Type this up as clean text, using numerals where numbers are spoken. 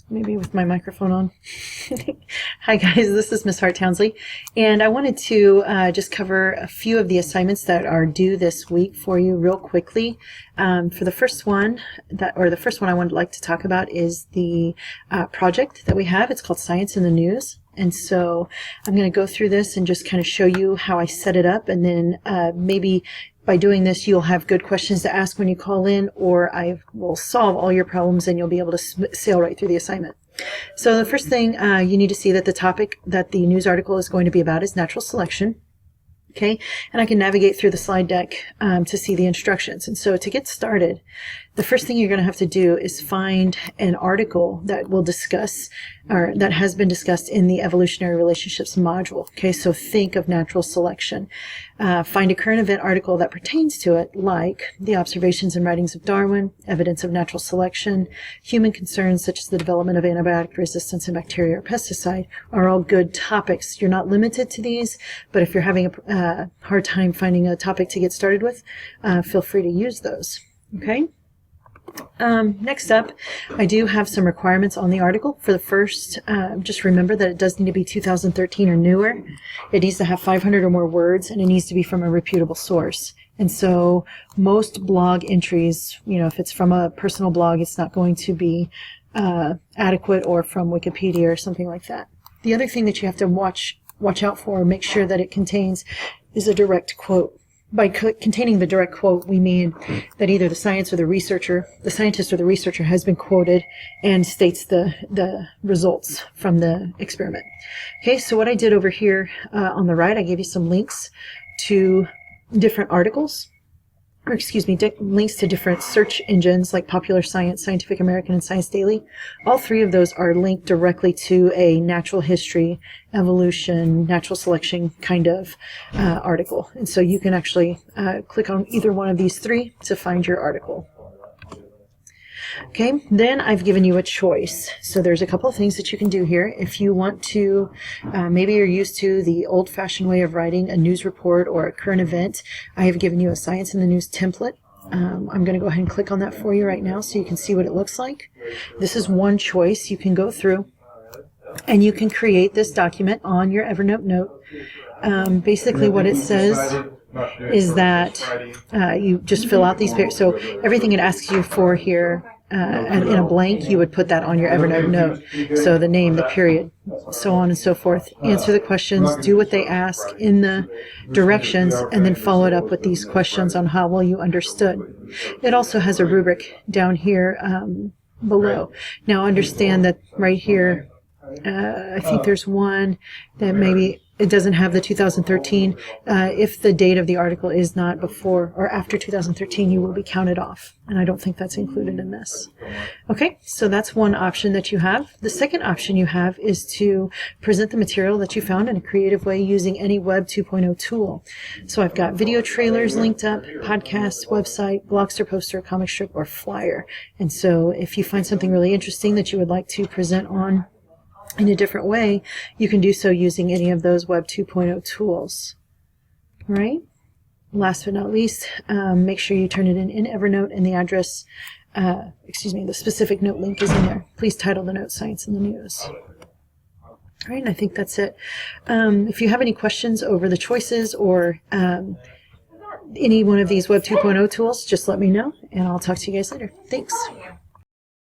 maybe with my microphone on. Hi guys, this is Miss Hart-Townsley, and I wanted to just cover a few of the assignments that are due this week for you real quickly. For the first one, the first one I would like to talk about is the project that we have. It's called Science in the News. And so I'm going to go through this and just kind of show you how I set it up, and then maybe by doing this, you'll have good questions to ask when you call in, or I will solve all your problems and you'll be able to sail right through the assignment. So the first thing you need to see that the topic that the news article is going to be about is natural selection. Okay, and I can navigate through the slide deck to see the instructions. And so to get started, the first thing you're going to have to do is find an article that will discuss, or that has been discussed in the evolutionary relationships module. Okay, so think of natural selection. Find a current event article that pertains to it, like the observations and writings of Darwin, evidence of natural selection, human concerns such as the development of antibiotic resistance in bacteria or pesticide are all good topics. You're not limited to these, but if you're having a hard time finding a topic to get started with, feel free to use those. Okay. Next up, I do have some requirements on the article. For the first, just remember that it does need to be 2013 or newer. It needs to have 500 or more words, and it needs to be from a reputable source. And so most blog entries, you know, if it's from a personal blog, it's not going to be adequate, or from Wikipedia or something like that. The other thing that you have to watch out for, make sure that it contains, is a direct quote. By containing the direct quote, we mean that either the scientist or the researcher has been quoted and states the results from the experiment. Okay, so what I did over here on the right, I gave you some links to different articles, or excuse me, links to different search engines like Popular Science, Scientific American, and Science Daily. All three of those are linked directly to a natural history, evolution, natural selection kind of article. And so you can actually click on either one of these three to find your article. Okay, then I've given you a choice. So there's a couple of things that you can do here. If you want to, maybe you're used to the old-fashioned way of writing a news report or a current event, I have given you a Science in the News template. I'm going to go ahead and click on that for you right now so you can see what it looks like. This is one choice. You can go through and you can create this document on your Evernote note. Basically what it says is that you just fill out these papers. So everything it asks you for here, and in a blank, you would put that on your Evernote note. So the name, the period, so on and so forth. Answer the questions, do what they ask in the directions, and then follow it up with these questions on how well you understood. It also has a rubric down here below. Now understand that right here, I think there's one that maybe it doesn't have the 2013. If the date of the article is not before or after 2013, you will be counted off. And I don't think that's included in this. Okay, so that's one option that you have. The second option you have is to present the material that you found in a creative way using any Web 2.0 tool. So I've got video trailers linked up, podcasts, website, Blogster poster, comic strip, or flyer. And so if you find something really interesting that you would like to present on in a different way, you can do so using any of those Web 2.0 tools. All right. Last but not least, make sure you turn it in Evernote, and the address, the specific note link is in there. Please title the note Science in the News. All right, and I think that's it. If you have any questions over the choices or any one of these Web 2.0 tools, just let me know, and I'll talk to you guys later. Thanks.